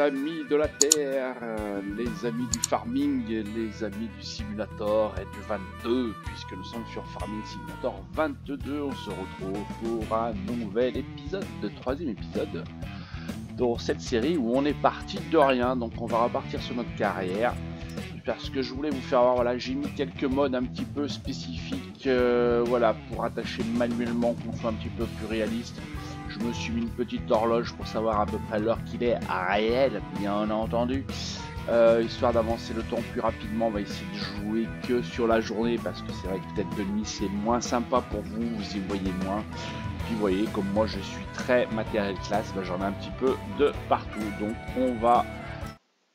amis de la Terre, les amis du farming, les amis du simulator et du 22, puisque nous sommes sur Farming Simulator 22, on se retrouve pour un nouvel épisode, le troisième épisode dans cette série où on est parti de rien, donc on va repartir sur notre carrière. Parce que je voulais vous faire voir, voilà, j'ai mis quelques modes un petit peu spécifiques, voilà, pour attacher manuellement, qu'on soit un petit peu plus réaliste. Je me suis mis une petite horloge pour savoir à peu près l'heure qu'il est réel, bien entendu, histoire d'avancer le temps plus rapidement. On va essayer de jouer que sur la journée parce que c'est vrai que peut-être de nuit c'est moins sympa pour vous, vous y voyez moins. Puis vous voyez, comme moi je suis très matériel classe, ben, j'en ai un petit peu de partout. Donc on va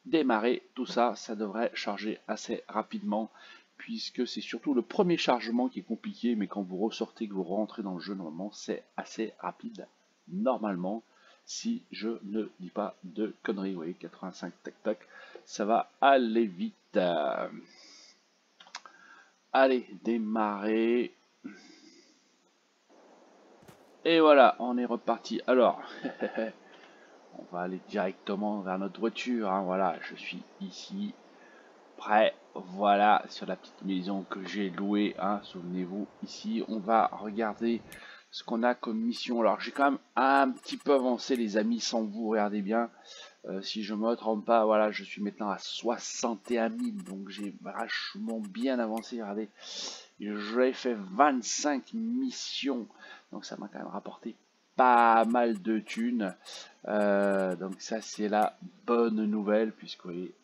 démarrer tout ça, ça devrait charger assez rapidement. Puisque c'est surtout le premier chargement qui est compliqué, mais quand vous ressortez, que vous rentrez dans le jeu, normalement c'est assez rapide. Normalement, si je ne dis pas de conneries, vous voyez, 85 tac tac, ça va aller vite. Allez, démarrer. Et voilà, on est reparti. Alors, on va aller directement vers notre voiture, hein. Voilà, je suis ici, prêt. Voilà, sur la petite maison que j'ai louée, hein, souvenez-vous, ici, on va regarder ce qu'on a comme mission. Alors, j'ai quand même un petit peu avancé, les amis, sans vous, regardez bien. Si je me trompe pas, voilà, je suis maintenant à 61 000, donc j'ai vachement bien avancé, regardez. J'ai fait 25 missions, donc ça m'a quand même rapporté pas mal de thunes. Donc ça, c'est la bonne nouvelle, puisque, vous voyez,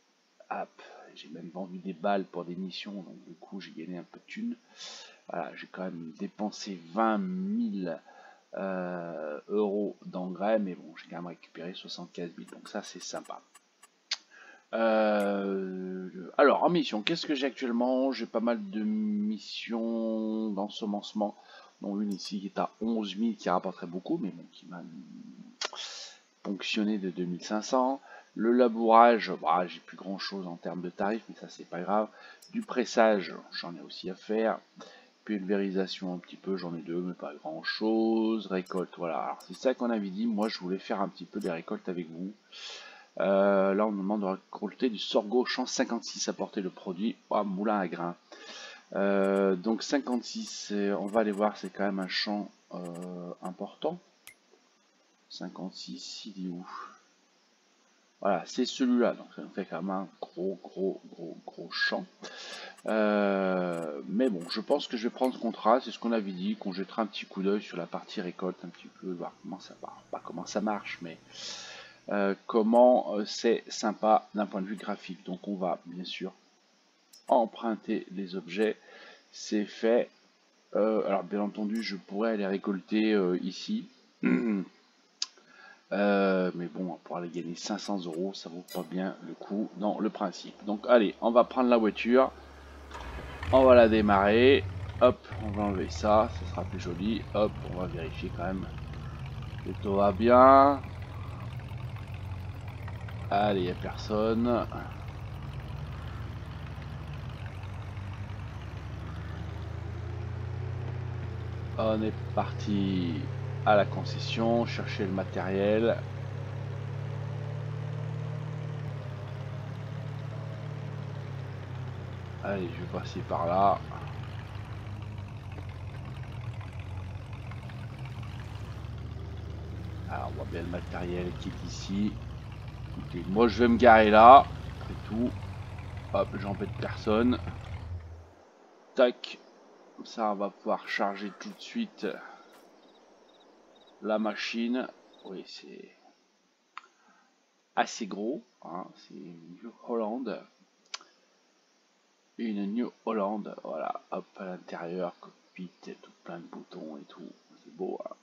hop, j'ai même vendu des balles pour des missions, donc du coup j'ai gagné un peu de thunes. Voilà, j'ai quand même dépensé 20 000 euros d'engrais, mais bon, j'ai quand même récupéré 75 000, donc ça c'est sympa. Alors en mission, qu'est-ce que j'ai actuellement? J'ai pas mal de missions d'ensemencement, dont une ici qui est à 11 000, qui rapporterait beaucoup, mais bon, qui m'a ponctionné de 2500. Le labourage, bah, j'ai plus grand chose en termes de tarifs, mais ça c'est pas grave. Du pressage, j'en ai aussi à faire. Pulvérisation un petit peu, j'en ai deux, mais pas grand chose. Récolte, voilà. Alors c'est ça qu'on avait dit, moi je voulais faire un petit peu des récoltes avec vous. Là on me demande de récolter du sorgho champ 56, apporter le produit, oh, moulin à grains. Donc 56, on va aller voir, c'est quand même un champ important. 56, il est où? Voilà, c'est celui-là, donc ça nous fait quand même un gros champ. Mais bon, je pense que je vais prendre ce contrat, c'est ce qu'on avait dit, qu'on jettera un petit coup d'œil sur la partie récolte, un petit peu, voir comment ça va, pas comment ça marche, mais comment c'est sympa d'un point de vue graphique. Donc on va bien sûr emprunter les objets, c'est fait. Alors bien entendu, je pourrais aller récolter ici. Mais bon, pour aller gagner 500 euros, ça vaut pas bien le coup dans le principe. Donc allez, on va prendre la voiture, on va la démarrer, hop, on va enlever ça, ça sera plus joli, hop, on va vérifier quand même que tout va bien. Allez, il n'y a personne. On est parti à la concession, chercher le matériel. Allez, je vais passer par là. Alors, on voit bien le matériel qui est ici. Écoutez, moi je vais me garer là. C'est tout. Hop, j'embête personne. Tac. Ça, on va pouvoir charger tout de suite la machine. Oui, c'est assez gros, hein. C'est une New Holland. Une New Holland, voilà, hop, à l'intérieur, cockpit, tout plein de boutons et tout, c'est beau, hein.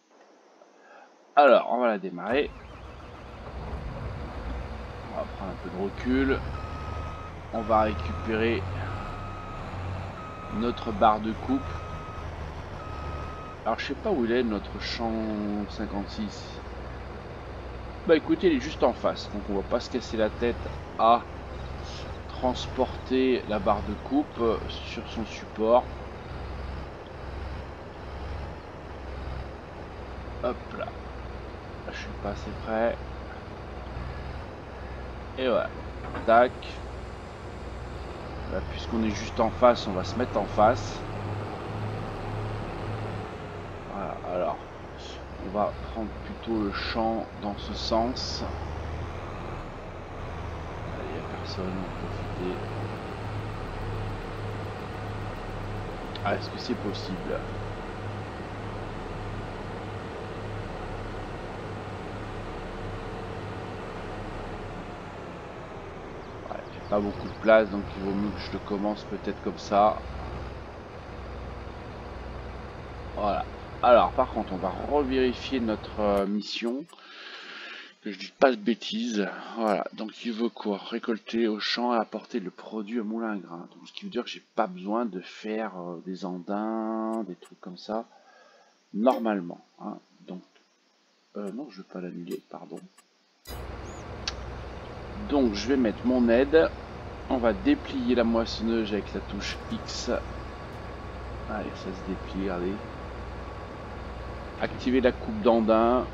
Alors, on va la démarrer. On va prendre un peu de recul. On va récupérer notre barre de coupe. Alors, je sais pas où il est, notre champ 56. Bah écoutez, il est juste en face, donc on va pas se casser la tête à transporter la barre de coupe sur son support. Hop là. Là, je suis pas assez près. Et voilà. Tac. Là, puisqu'on est juste en face, on va se mettre en face. Voilà, alors. On va prendre plutôt le champ dans ce sens. Il n'y a personne, on va profiter. Ah, est-ce que c'est possible? Ouais, j'ai pas beaucoup de place, donc il vaut mieux que je le commence peut-être comme ça. Voilà. Alors, par contre, on va revérifier notre mission. Que je dis pas de bêtises. Voilà. Donc, il veut quoi? Récolter au champ et apporter le produit au moulin à grains. Donc, ce qui veut dire que j'ai pas besoin de faire des andins, des trucs comme ça. Normalement. Hein. Donc, non, je vais pas l'annuler, pardon. Donc, je vais mettre mon aide. On va déplier la moissonneuse avec la touche X. Allez, ça se déplie, regardez. Activer la coupe d'andin.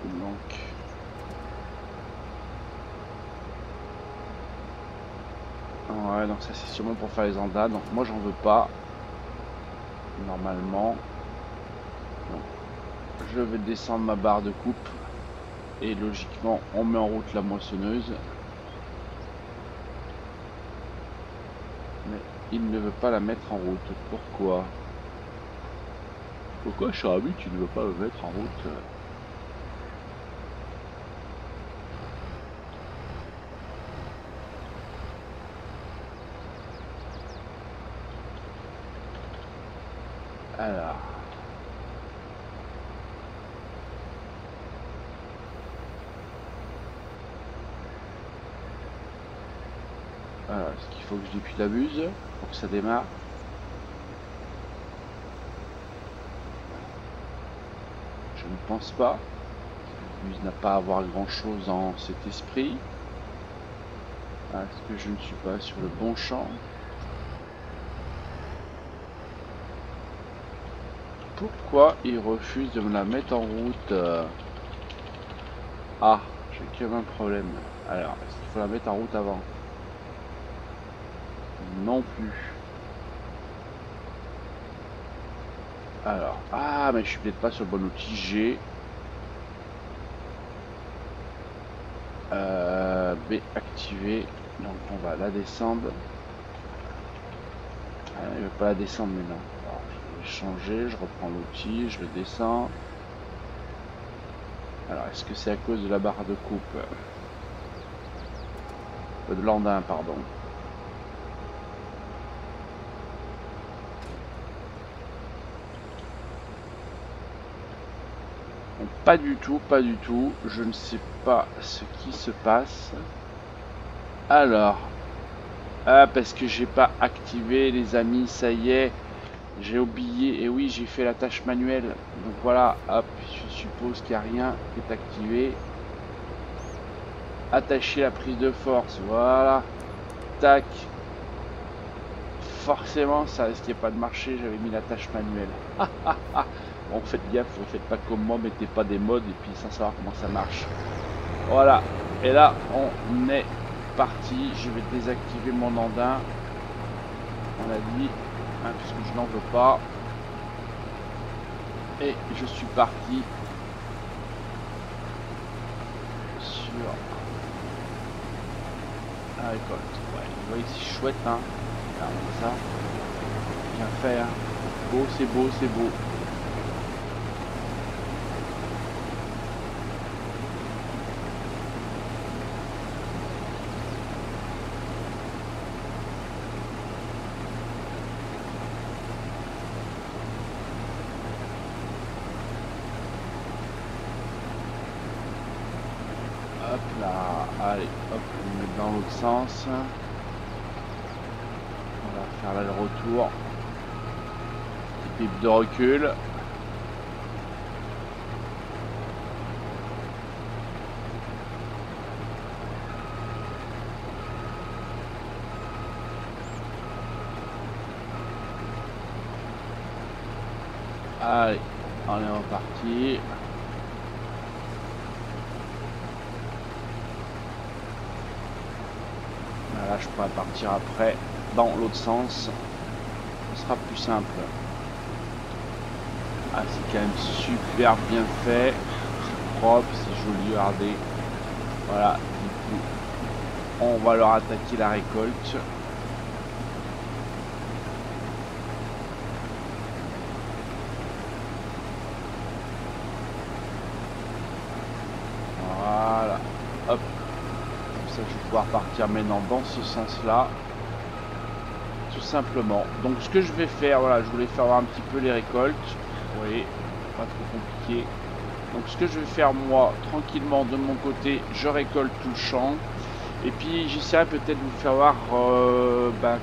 Donc, ouais, donc ça c'est sûrement pour faire les andins. Donc moi j'en veux pas. Normalement. Donc, je vais descendre ma barre de coupe. Et logiquement, on met en route la moissonneuse. Mais il ne veut pas la mettre en route. Pourquoi? Pourquoi, cher ami, tu ne veux pas le mettre en route? Alors. Alors, est-ce qu'il faut que je déplie la buse pour que ça démarre? Je ne pense pas. La buse n'a pas à avoir grand chose en cet esprit. Est-ce que je ne suis pas sur le bon champ? Pourquoi il refuse de me la mettre en route? Ah, j'ai quand même un problème. Alors, est-ce qu'il faut la mettre en route avant? Non plus. Alors, ah, mais je suis peut-être pas sur le bon outil. G. B activé. Donc on va la descendre. Ah, il ne veut pas la descendre maintenant. Alors, je vais changer, je reprends l'outil, je le descends. Alors, est-ce que c'est à cause de la barre de coupe? De l'andin, pardon. Bon, pas du tout, pas du tout. Je ne sais pas ce qui se passe. Alors. Ah, parce que j'ai pas activé, les amis, ça y est. J'ai oublié, et oui, j'ai fait la tâche manuelle. Donc voilà, hop, je suppose qu'il n'y a rien qui est activé. Attacher la prise de force, voilà. Tac. Forcément, ça risquait pas de marcher, j'avais mis la tâche manuelle. Bon, faites gaffe, vous faites pas comme moi, mettez pas des modes et puis sans savoir comment ça marche. Voilà, et là, on est parti. Je vais désactiver mon andin. On a dit, hein, puisque je n'en veux pas. Et je suis parti sur la récolte. Ouais, vous voyez, c'est chouette, hein. Regardez ça. Bien fait, hein. Beau, c'est beau, c'est beau. Hop là, allez, hop, on met dans l'autre sens. On va faire là le retour. Petit pipe de recul. Allez, on est reparti. je pourrais partir après dans l'autre sens. Ce sera plus simple. Ah, c'est quand même super bien fait. C'est propre, c'est joli, regardez. Voilà, du coup, on va leur attaquer la récolte. Voilà, hop. Comme ça, je vais pouvoir partir maintenant dans ce sens-là. Tout simplement. Donc, ce que je vais faire, voilà, je voulais faire voir un petit peu les récoltes. Vous voyez, pas trop compliqué. Donc, ce que je vais faire, moi, tranquillement, de mon côté, je récolte tout le champ. Et puis, j'essaierai peut-être de vous faire voir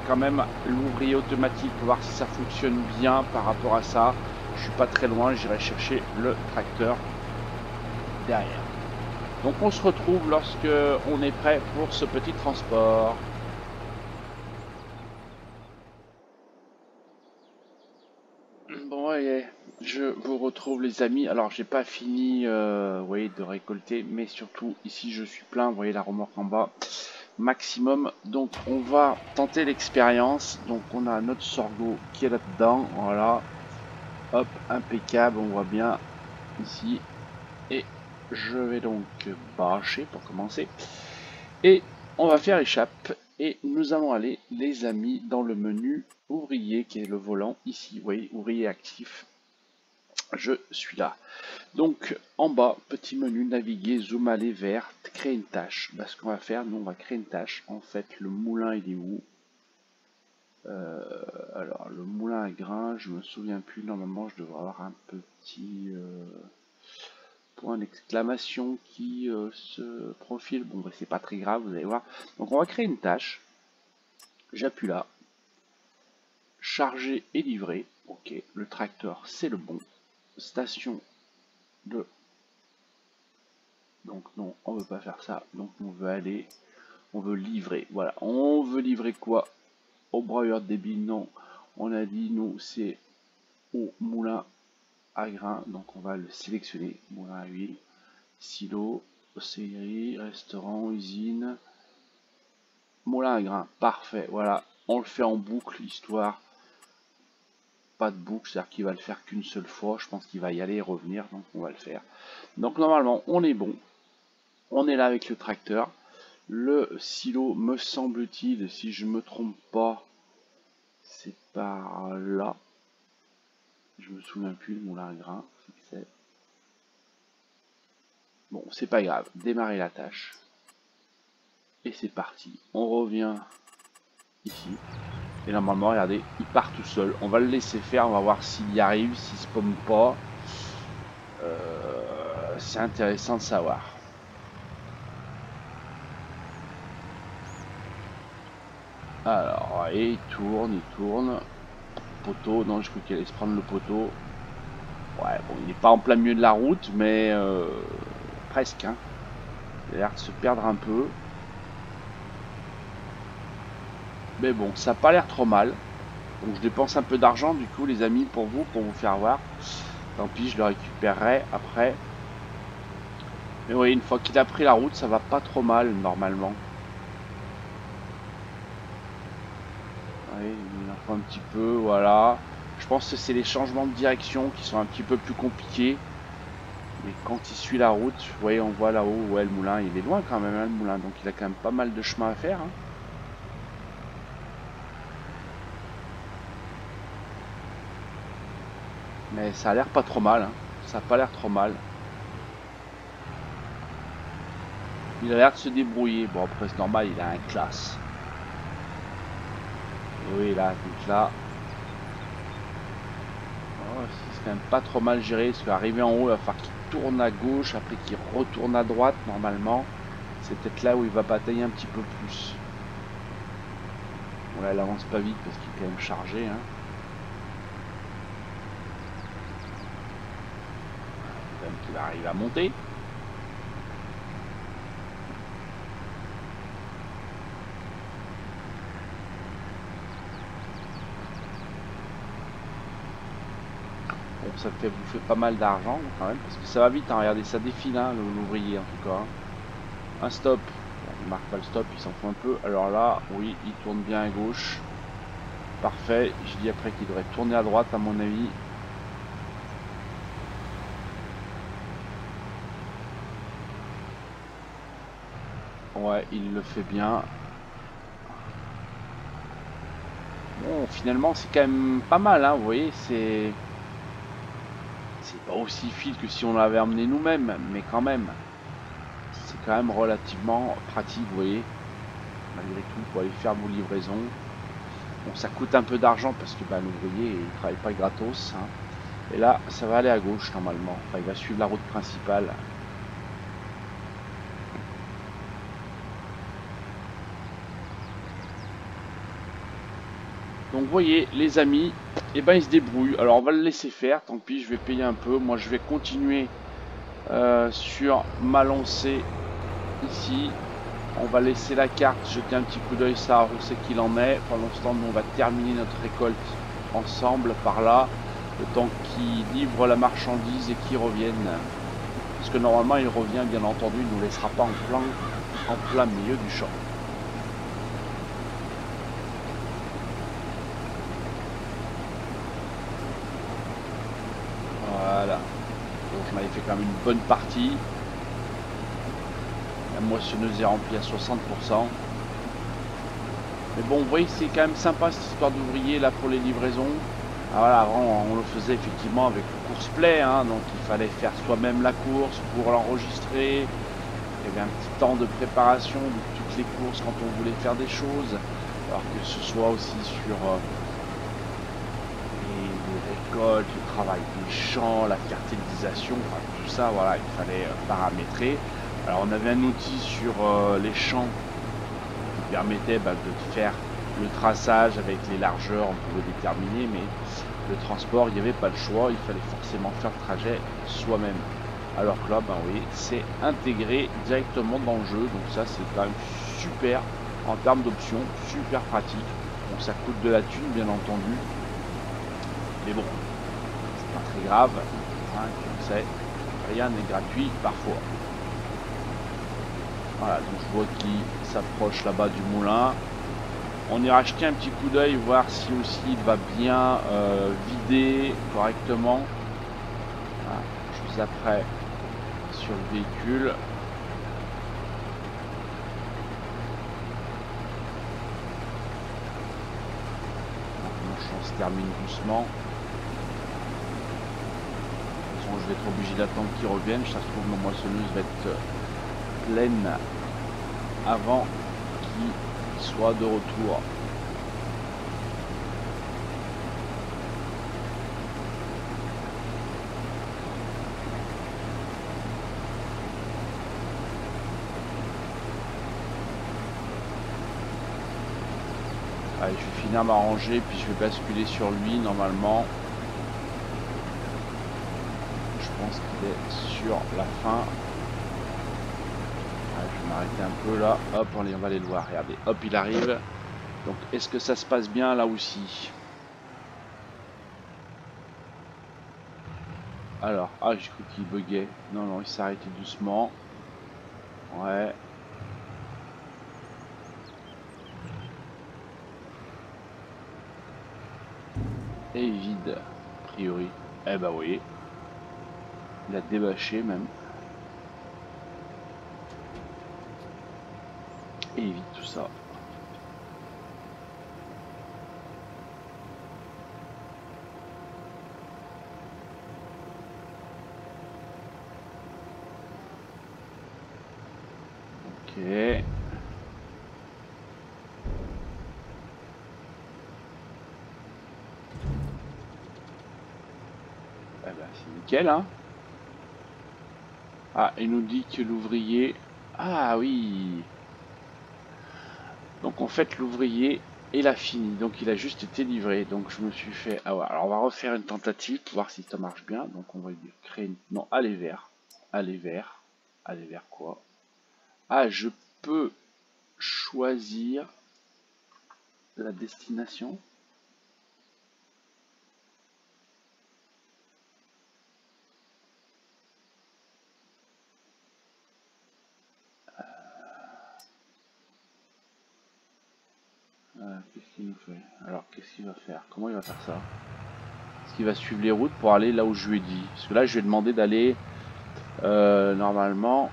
quand même l'ouvrier automatique pour voir si ça fonctionne bien par rapport à ça. Je suis pas très loin, j'irai chercher le tracteur derrière. Donc on se retrouve lorsque on est prêt pour ce petit transport. Bon, allez, je vous retrouve les amis. Alors j'ai pas fini vous voyez, de récolter, mais surtout ici je suis plein, vous voyez la remorque en bas maximum. Donc on va tenter l'expérience. Donc on a notre sorgho qui est là-dedans, voilà, hop, impeccable, on voit bien ici. Et je vais donc bâcher pour commencer. Et on va faire échappe. Et nous allons aller, les amis, dans le menu ouvrier qui est le volant. Ici, vous voyez, ouvrier actif. Je suis là. Donc, en bas, petit menu, naviguer, zoom, aller vers, créer une tâche. Bah, ce qu'on va faire, nous, on va créer une tâche. En fait, le moulin, il est où? Alors, le moulin à grains, je me souviens plus. Normalement, je devrais avoir un petit... point d'exclamation qui se profile. Bon, bah, c'est pas très grave, vous allez voir. Donc on va créer une tâche. J'appuie là. Charger et livrer. Ok, le tracteur c'est le bon. Station de... Donc non, on veut pas faire ça. Donc on veut aller... On veut livrer. Voilà, on veut livrer quoi? Au broyeur de débit? Non. On a dit nous c'est au moulin à grains. Donc on va le sélectionner. Moulin à huile. Silo. Série, restaurant, usine, moulin à grains, parfait, voilà, on le fait en boucle, histoire, pas de boucle, c'est-à-dire qu'il va le faire qu'une seule fois, je pense qu'il va y aller et revenir, donc on va le faire. Donc normalement, on est bon, on est là avec le tracteur, le silo, me semble-t-il, si je me trompe pas, c'est par là, je me souviens plus, le moulin à grains, c'est... Bon, c'est pas grave, démarrer la tâche. Et c'est parti. On revient ici. Et normalement, regardez, il part tout seul. On va le laisser faire, on va voir s'il y arrive, s'il se pomme pas. C'est intéressant de savoir. Alors, et il tourne, il tourne. Poteau, non, je crois qu'il allait se prendre le poteau. Ouais, bon, il n'est pas en plein milieu de la route, mais presque. Hein. Il a l'air de se perdre un peu. Mais bon, ça n'a pas l'air trop mal. Donc je dépense un peu d'argent du coup les amis pour vous faire voir. Tant pis, je le récupérerai après. Mais oui, une fois qu'il a pris la route, ça va pas trop mal normalement. Oui, il en faut un petit peu, voilà. Je pense que c'est les changements de direction qui sont un petit peu plus compliqués. Mais quand il suit la route, vous voyez, on voit là-haut, ouais, le moulin, il est loin quand même, hein, le moulin. Donc il a quand même pas mal de chemin à faire. Hein. Mais ça a l'air pas trop mal, hein. Ça a pas l'air trop mal. Il a l'air de se débrouiller. Bon, après, c'est normal, il a un classe. Et oui, là, donc là. Oh, c'est quand même pas trop mal géré. Parce qu'arriver en haut, il va falloir qu'il tourne à gauche. Après, qu'il retourne à droite, normalement. C'est peut-être là où il va batailler un petit peu plus. Bon, là, elle avance pas vite parce qu'il est quand même chargé. Hein. Quand même qu'il arrive à monter. Bon, ça fait bouffer pas mal d'argent quand même, parce que ça va vite, hein, regardez, ça défile, hein, l'ouvrier en tout cas. Un stop, il marque pas le stop, il s'en fout un peu. Alors là, oui, il tourne bien à gauche. Parfait, je dis après qu'il devrait tourner à droite à mon avis. Ouais, il le fait bien. Bon, finalement, c'est quand même pas mal, hein, vous voyez, c'est pas aussi fil que si on l'avait emmené nous-mêmes, mais quand même, c'est quand même relativement pratique, vous voyez, malgré tout, pour aller faire vos livraisons. Bon, ça coûte un peu d'argent parce que bah, l'ouvrier, il travaille pas gratos, hein. Et là, ça va aller à gauche normalement. Enfin, il va suivre la route principale. Donc, vous voyez, les amis, eh ben, ils se débrouillent. Alors, on va le laisser faire. Tant pis, je vais payer un peu. Moi, je vais continuer sur ma lancée ici. On va laisser la carte, jeter un petit coup d'œil, ça, on sait qu'il en est. Pendant ce temps, nous, on va terminer notre récolte ensemble par là. Le temps qu'ils livrent la marchandise et qu'ils reviennent. Parce que normalement, il revient, bien entendu, il ne nous laissera pas en plein milieu du champ. Voilà. Donc, j'en avais fait quand même une bonne partie. La moissonneuse est remplie à 60%. Mais bon, vous voyez, c'est quand même sympa cette histoire d'ouvrier là pour les livraisons. Ah, voilà, avant, on le faisait effectivement avec le course play, hein, donc il fallait faire soi-même la course pour l'enregistrer. Il y avait un petit temps de préparation de toutes les courses quand on voulait faire des choses. Alors que ce soit aussi sur les récoltes, le travail des champs, la fertilisation, enfin, tout ça, voilà, il fallait paramétrer. Alors on avait un outil sur les champs qui permettait de faire le traçage avec les largeurs, on pouvait déterminer, mais le transport, il n'y avait pas le choix, il fallait forcément faire le trajet soi-même. Alors que là, oui, c'est intégré directement dans le jeu, donc ça c'est quand même super en termes d'options, super pratique. Bon, ça coûte de la thune, bien entendu, mais bon, c'est pas très grave, hein, comme c'est, rien n'est gratuit parfois. Voilà, donc je vois qu'il s'approche là-bas du moulin. On ira jeter un petit coup d'œil, voir si aussi il va bien vider correctement. Voilà, juste après sur le véhicule. On se termine doucement. De toute façon, je vais être obligé d'attendre qu'ils reviennent. Ça se trouve, ma moissonneuse va être pleine avant qu'ils soient de retour. Allez, je vais finir m'arranger, puis je vais basculer sur lui normalement. Je pense qu'il est sur la fin. Allez, je vais m'arrêter un peu là. Hop, on va aller le voir. Regardez, hop, il arrive. Donc, est-ce que ça se passe bien là aussi? Alors, ah, j'ai cru qu'il buguait. Non, non, il s'est arrêté doucement. Ouais. Et vide, a priori. Eh ben, oui. Il a débâché même. Et vide tout ça. Ok. Eh ben, c'est nickel, hein. Ah, il nous dit que l'ouvrier... Ah oui. Donc en fait, l'ouvrier, il a fini. Donc il a juste été livré. Donc je me suis fait... Ah ouais, alors on va refaire une tentative pour voir si ça marche bien. Donc on va lui créer une... Non, aller vers. Aller vers. Aller vers quoi? Ah, je peux choisir la destination. fait. Alors qu'est-ce qu'il va faire? Comment il va faire ça? Est-ce qu'il va suivre les routes pour aller là où je lui ai dit? Parce que là je lui ai demandé d'aller normalement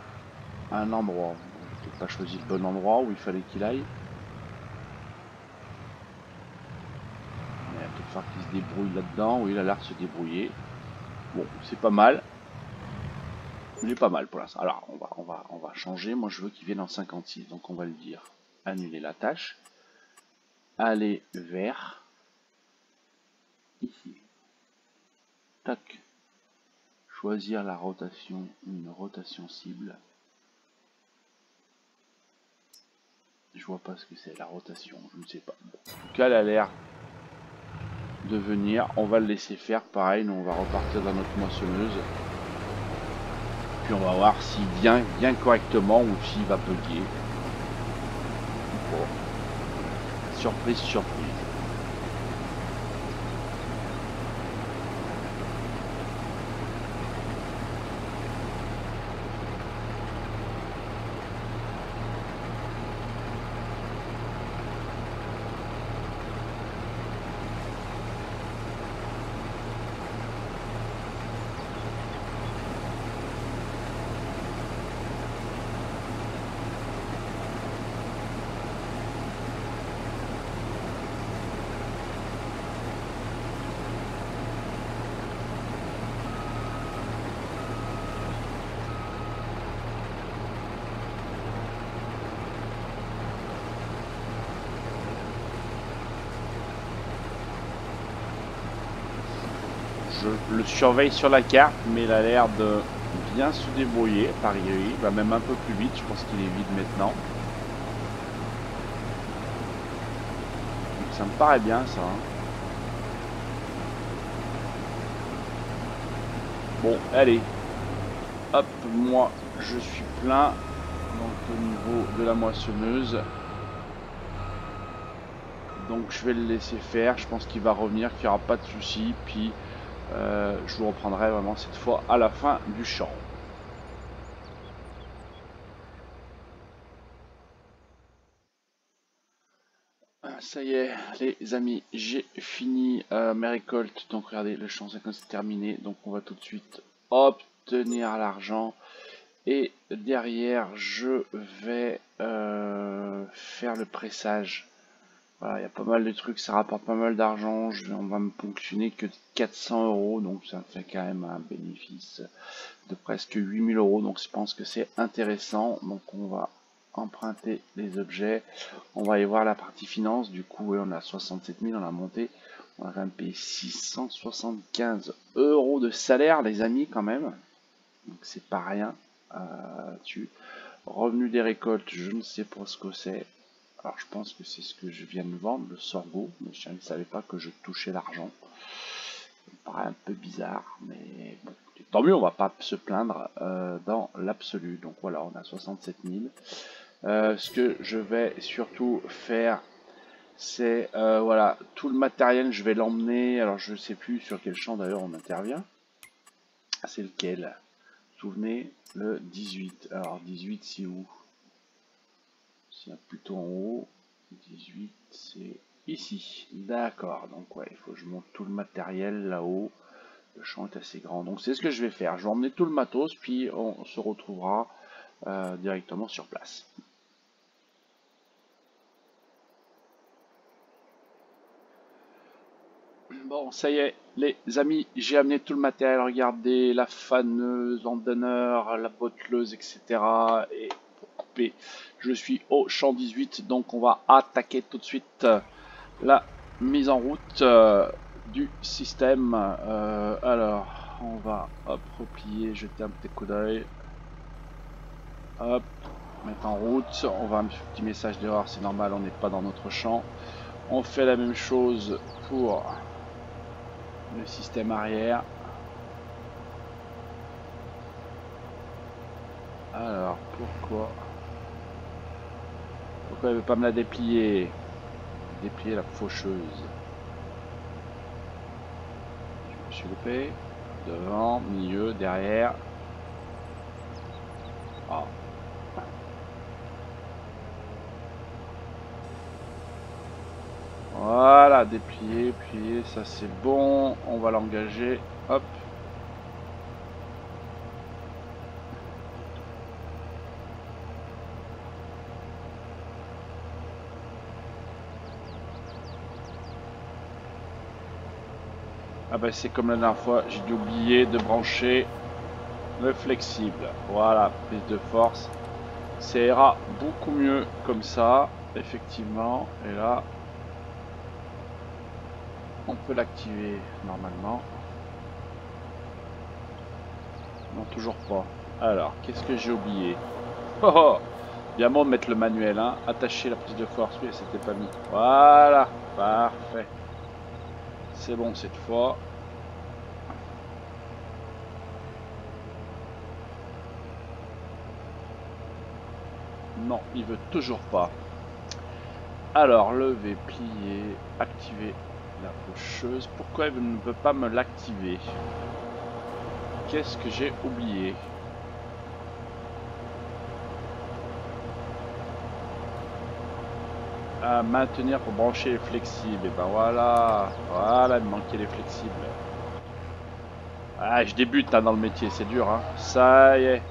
à un endroit. J'ai peut-être pas choisi le bon endroit où il fallait qu'il aille. Il va peut-être falloir qu'il se débrouille là-dedans. Oui, il a l'air de se débrouiller. Bon, c'est pas mal. Il est pas mal pour l'instant. Alors, on va changer. Moi, je veux qu'il vienne en 56. Donc, on va lui dire annuler la tâche. Aller vers ici. Tac. Choisir la rotation, une rotation cible. Je vois pas ce que c'est la rotation, je ne sais pas. Bon, en tout cas, elle a l'air de venir. On va le laisser faire. Pareil, nous on va repartir dans notre moissonneuse. Puis on va voir s'il vient correctement ou s'il va bugger. Bon. Surprise, surprise. Je le surveille sur la carte, mais il a l'air de bien se débrouiller. Paris, il va même un peu plus vite. Je pense qu'il est vide maintenant. Donc ça me paraît bien ça. Bon, allez. Hop, moi je suis plein. Donc au niveau de la moissonneuse. Donc je vais le laisser faire. Je pense qu'il va revenir, qu'il n'y aura pas de souci. Puis je vous reprendrai vraiment cette fois à la fin du champ. Ça y est, les amis, j'ai fini mes récoltes. Donc regardez, le champ 50 c'est terminé. Donc on va tout de suite obtenir l'argent. Et derrière, je vais faire le pressage. Voilà, il y a pas mal de trucs, ça rapporte pas mal d'argent. On va me ponctionner que 400 €, donc ça fait quand même un bénéfice de presque 8000 €. Donc je pense que c'est intéressant. Donc on va emprunter les objets. On va aller voir la partie finance. Du coup, ouais, on a 67 000, on a monté. On a quand même payé 675 € de salaire, les amis, quand même. Donc c'est pas rien. Revenu des récoltes, je ne sais pas ce que c'est. Alors je pense que c'est ce que je viens de vendre, le sorgho, mais je ne savais pas que je touchais l'argent. Ça me paraît un peu bizarre, mais bon, tant mieux, on va pas se plaindre dans l'absolu. Donc voilà, on a 67 000. Ce que je vais surtout faire, c'est voilà, tout le matériel, je vais l'emmener. Alors je ne sais plus sur quel champ d'ailleurs on intervient. C'est lequel? Souvenez, le 18. Alors 18 c'est où? C'est plutôt en haut. 18 c'est ici. D'accord, donc ouais, il faut que je monte tout le matériel là-haut. Le champ est assez grand. Donc c'est ce que je vais faire. Je vais emmener tout le matos, puis on se retrouvera directement sur place. Bon, ça y est, les amis, j'ai amené tout le matériel. Regardez, la faneuse, l'endonneur, la botteleuse, etc. Et pour couper, je suis au champ 18, donc on va attaquer tout de suite la mise en route du système. Alors, on va hop, replier, jeter un petit coup d'œil. Hop, mettre en route. On va un petit message d'erreur, c'est normal, on n'est pas dans notre champ. On fait la même chose pour le système arrière. Alors, pourquoi elle ne veut pas me la déplier? Déplier la faucheuse. Je me suis loupé. Devant, milieu, derrière. Ah. Voilà, déplier, plier, ça c'est bon. On va l'engager. Hop. Ah bah c'est comme la dernière fois, j'ai dû oublier de brancher le flexible. Voilà, prise de force. Ça ira beaucoup mieux comme ça, effectivement. Et là, on peut l'activer normalement. Non, toujours pas. Alors, qu'est-ce que j'ai oublié? Oh, oh, bien bon de mettre le manuel, hein. Attacher la prise de force, oui, c'était pas mis. Voilà, parfait. C'est bon cette fois. Non, il veut toujours pas. Alors, lever, plier, activer la faucheuse. Pourquoi il ne peut pas me l'activer? Qu'est-ce que j'ai oublié? À maintenir pour brancher les flexibles. Et ben voilà. Voilà, il me manquait les flexibles. Ah, je débute là dans le métier, c'est dur, hein. Ça y est.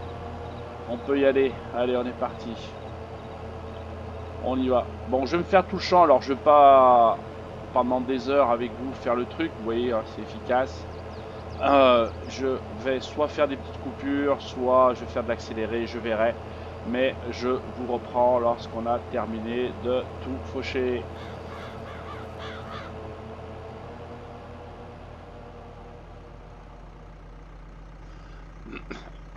On peut y aller. Allez, on est parti. On y va. Bon, je vais me faire tout le champ, alors je vais pas pendant des heures avec vous faire le truc. Vous voyez, hein, c'est efficace. Je vais soit faire des petites coupures, soit je vais faire de l'accéléré, je verrai. Mais je vous reprends lorsqu'on a terminé de tout faucher.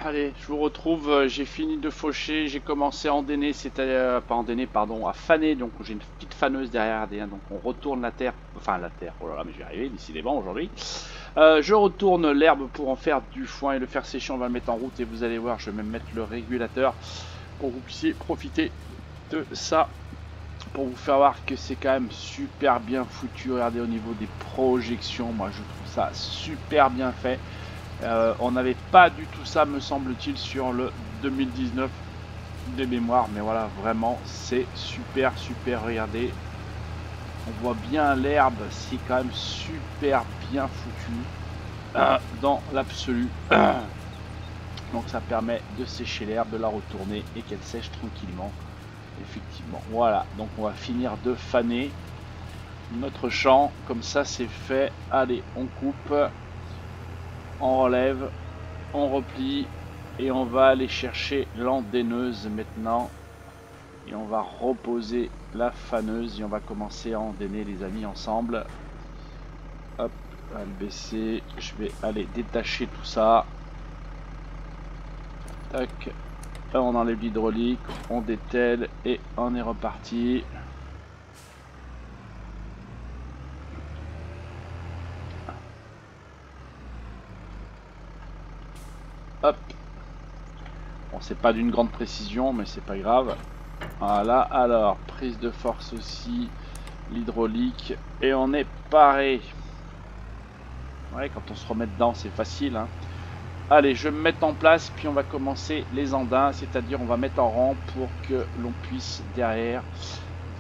Allez, je vous retrouve, j'ai fini de faucher, j'ai commencé à endainer, c'était pas endainer, pardon, à faner, donc j'ai une petite faneuse derrière, donc on retourne la terre, enfin la terre, oh là là, mais j'y arrivé, décidément aujourd'hui. Je retourne l'herbe pour en faire du foin et le faire sécher, on va le mettre en route et vous allez voir, je vais même mettre le régulateur pour que vous puissiez profiter de ça, pour vous faire voir que c'est quand même super bien foutu. Regardez au niveau des projections, moi je trouve ça super bien fait. On n'avait pas du tout ça, me semble-t-il, sur le 2019 de mémoire, mais voilà, vraiment c'est super, regardez, on voit bien l'herbe, c'est quand même super bien foutu dans l'absolu. Donc ça permet de sécher l'herbe, de la retourner et qu'elle sèche tranquillement. Effectivement, voilà, donc on va finir de faner notre champ, comme ça c'est fait. Allez, on coupe, on relève, on replie et on va aller chercher l'endaineuse maintenant et on va reposer la faneuse et on va commencer à endainer les amis ensemble. Hop, on va le baisser, je vais aller détacher tout ça. Tac, là on enlève l'hydraulique, on dételle et on est reparti. Hop. Bon, c'est pas d'une grande précision, mais c'est pas grave. Voilà, alors, prise de force aussi, l'hydraulique, et on est paré. Ouais, quand on se remet dedans, c'est facile, hein. Allez, je vais me mettre en place, puis on va commencer les andins, c'est-à-dire on va mettre en rang pour que l'on puisse derrière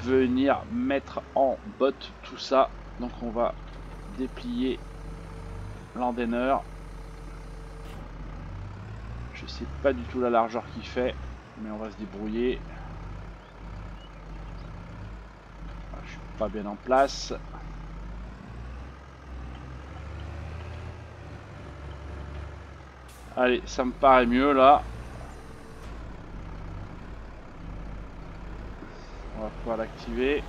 venir mettre en botte tout ça. Donc on va déplier l'endaineur. Je sais pas du tout la largeur qu'il fait, mais on va se débrouiller. Je suis pas bien en place. Allez, ça me paraît mieux là. On va pouvoir l'activer.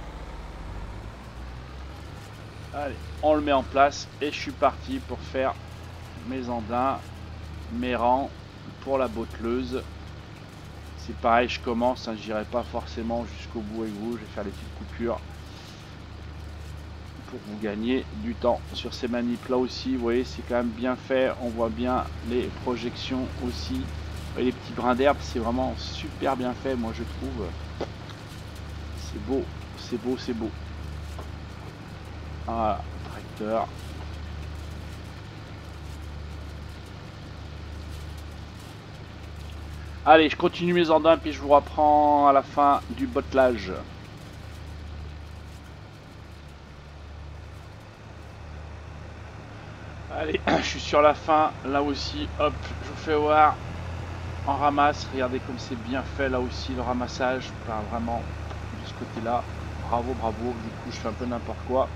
Allez, on le met en place et je suis parti pour faire mes andins, mes rangs pour la botteleuse. C'est pareil, je commence, hein, j'irai pas forcément jusqu'au bout avec vous, je vais faire les petites coupures pour vous gagner du temps sur ces manips là aussi. Vous voyez, c'est quand même bien fait, on voit bien les projections aussi. Et les petits brins d'herbe, c'est vraiment super bien fait, moi je trouve. C'est beau, c'est beau, c'est beau. Voilà, tracteur. Allez, je continue mes andins puis je vous reprends à la fin du bottelage. Allez, je suis sur la fin, là aussi, hop, je vous fais voir, en ramasse, regardez comme c'est bien fait là aussi le ramassage, enfin, vraiment de ce côté-là, bravo, bravo, du coup je fais un peu n'importe quoi,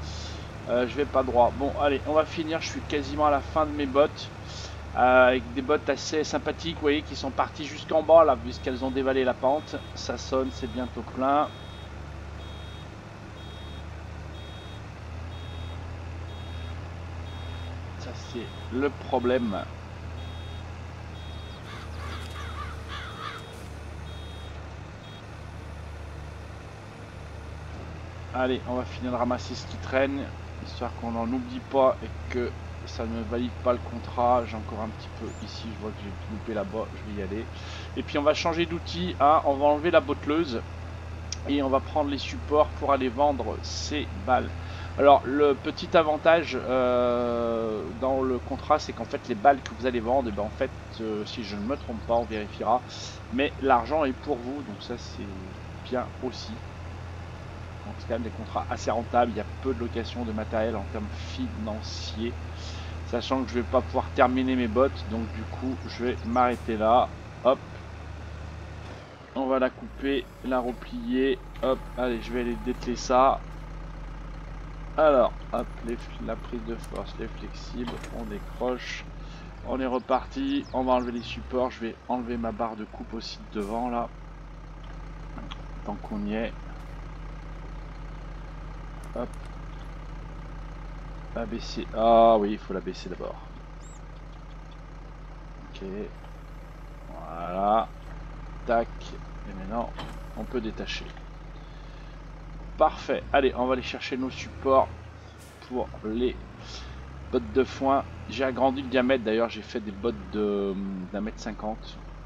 je vais pas droit. Bon, allez, on va finir, je suis quasiment à la fin de mes bottes, avec des bottes assez sympathiques, vous voyez, qui sont parties jusqu'en bas là, puisqu'elles ont dévalé la pente, ça sonne, c'est bientôt plein. Ça c'est le problème. Allez, on va finir de ramasser ce qui traîne, histoire qu'on n'en oublie pas et que ça ne valide pas le contrat. J'ai encore un petit peu ici, je vois que j'ai loupé là-bas, je vais y aller. Et puis on va changer d'outil, hein, on va enlever la botteleuse et on va prendre les supports pour aller vendre ces balles. Alors le petit avantage dans le contrat, c'est qu'en fait les balles que vous allez vendre, et ben, en fait, si je ne me trompe pas, on vérifiera, mais l'argent est pour vous, donc ça c'est bien aussi. Donc c'est quand même des contrats assez rentables, il y a peu de location de matériel en termes financiers. Sachant que je vais pas pouvoir terminer mes bottes, donc du coup je vais m'arrêter là. Hop, on va la couper, la replier. Hop, allez, je vais aller dételer ça. Alors, hop, la prise de force, les flexibles, on décroche. On est reparti, on va enlever les supports, je vais enlever ma barre de coupe aussi de devant là. Tant qu'on y est. Hop. Abaisser. Ah oui, il faut la baisser d'abord. Ok. Voilà. Tac. Et maintenant, on peut détacher. Parfait. Allez, on va aller chercher nos supports pour les bottes de foin. J'ai agrandi le diamètre. D'ailleurs, j'ai fait des bottes d'1 m 50.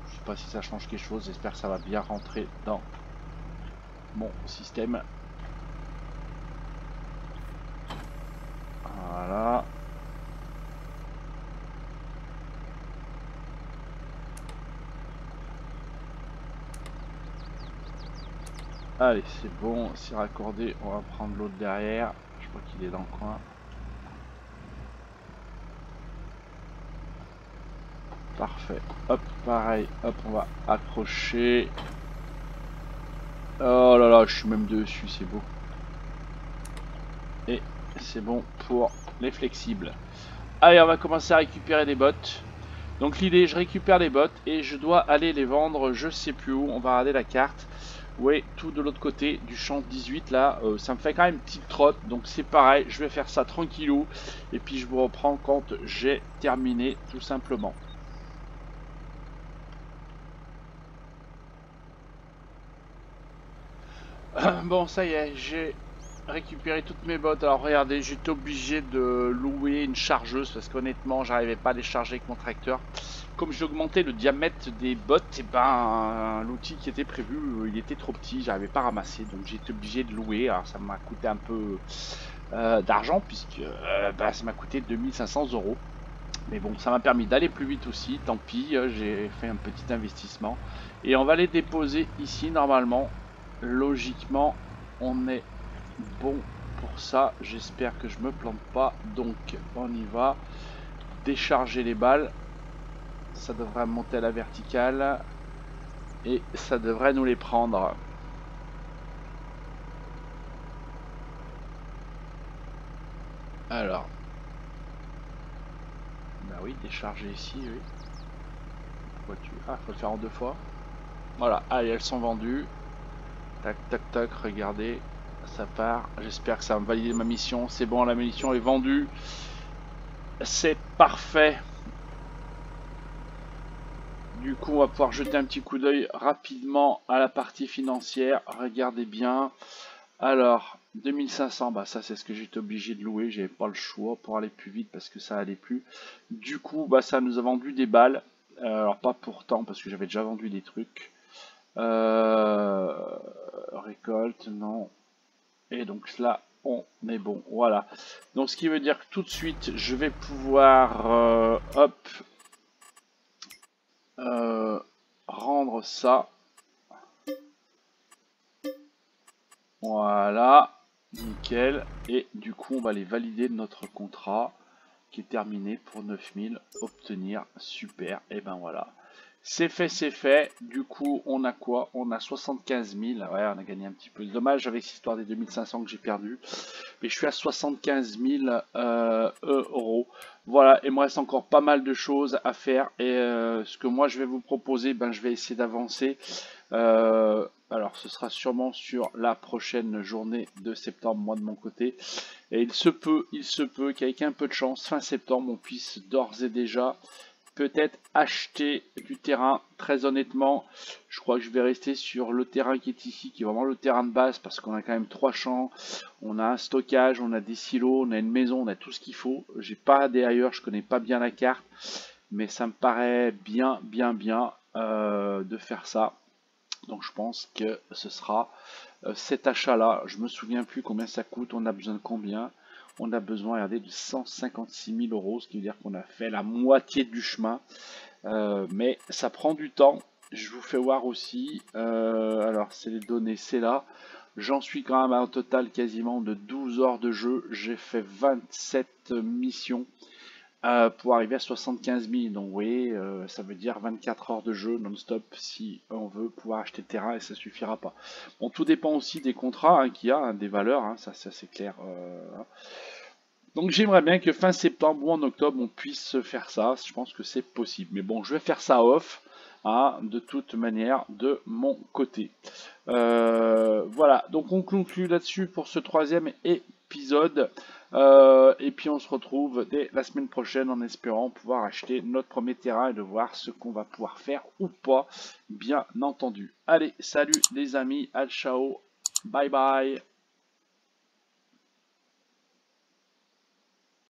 Je sais pas si ça change quelque chose. J'espère que ça va bien rentrer dans mon système. Voilà. Allez, c'est bon, c'est raccordé. On va prendre l'autre derrière. Je crois qu'il est dans le coin. Parfait. Hop, pareil. Hop, on va accrocher. Oh là là, je suis même dessus, c'est beau. Et c'est bon pour les flexibles. Allez, on va commencer à récupérer des bottes. Donc l'idée, je récupère les bottes et je dois aller les vendre, je sais plus où. On va regarder la carte. Ouais, tout de l'autre côté du champ 18 là, ça me fait quand même une petite trotte. Donc c'est pareil, je vais faire ça tranquillou. Et puis je vous reprends quand j'ai terminé tout simplement. Bon, ça y est, j'ai récupéré toutes mes bottes. Alors regardez, j'étais obligé de louer une chargeuse parce qu'honnêtement, j'arrivais pas à les charger avec mon tracteur. Comme j'ai augmenté le diamètre des bottes, et ben l'outil qui était prévu, il était trop petit, j'arrivais pas à ramasser, donc j'ai été obligé de louer. Alors ça m'a coûté un peu d'argent puisque bah, ça m'a coûté 2500 €. Mais bon, ça m'a permis d'aller plus vite aussi. Tant pis, j'ai fait un petit investissement et on va les déposer ici normalement. Logiquement, on est bon pour ça. J'espère que je me plante pas. Donc, on y va. Décharger les balles. Ça devrait monter à la verticale. Et ça devrait nous les prendre. Alors. Bah oui, décharger ici, oui. Pourquoi tu... Ah, faut le faire en 2 fois. Voilà, allez, elles sont vendues. Tac, tac, tac, regardez. Ça part. J'espère que ça va me valider ma mission. C'est bon, la munition est vendue. C'est parfait. Du coup, on va pouvoir jeter un petit coup d'œil rapidement à la partie financière. Regardez bien. Alors, 2500, bah ça c'est ce que j'étais obligé de louer. J'avais pas le choix pour aller plus vite parce que ça allait plus. Du coup, bah ça nous a vendu des balles. Alors pas pourtant parce que j'avais déjà vendu des trucs. Récolte, non. Et donc là, on est bon. Voilà. Donc ce qui veut dire que tout de suite, je vais pouvoir hop, rendre ça. Voilà. Nickel. Et du coup, on va les valider de notre contrat qui est terminé pour 9000. Obtenir, super, et ben voilà. C'est fait, c'est fait. Du coup, on a quoi? On a 75 000. Ouais, on a gagné un petit peu. Dommage avec cette histoire des 2500 que j'ai perdu. Mais je suis à 75 000 euros. Voilà, il me reste encore pas mal de choses à faire. Et ce que moi je vais vous proposer, ben, je vais essayer d'avancer. Alors, ce sera sûrement sur la prochaine journée de septembre, moi de mon côté. Et il se peut qu'avec un peu de chance, fin septembre, on puisse d'ores et déjà peut-être acheter du terrain. Très honnêtement, je crois que je vais rester sur le terrain qui est ici, qui est vraiment le terrain de base, parce qu'on a quand même 3 champs, on a un stockage, on a des silos, on a une maison, on a tout ce qu'il faut. J'ai pas des ailleurs, je connais pas bien la carte, mais ça me paraît bien de faire ça. Donc je pense que ce sera cet achat là. Je me souviens plus combien ça coûte, on a besoin de combien. On a besoin, regardez, de 156 000 euros, ce qui veut dire qu'on a fait la moitié du chemin. Mais ça prend du temps. Je vous fais voir aussi. Alors, c'est les données, c'est là. J'en suis quand même à un total quasiment de 12 heures de jeu. J'ai fait 27 missions pour arriver à 75 000. Donc, vous voyez, ça veut dire 24 heures de jeu non-stop si on veut pouvoir acheter le terrain et ça suffira pas. Bon, tout dépend aussi des contrats hein, qu'il y a, hein, des valeurs, hein, ça c'est clair. Donc j'aimerais bien que fin septembre ou en octobre on puisse faire ça. Je pense que c'est possible. Mais bon, je vais faire ça off. Hein, de toute manière de mon côté. Voilà, donc on conclut là-dessus pour ce 3e épisode. Et puis on se retrouve dès la semaine prochaine en espérant pouvoir acheter notre premier terrain et de voir ce qu'on va pouvoir faire ou pas, bien entendu. Allez, salut les amis, ciao, bye bye.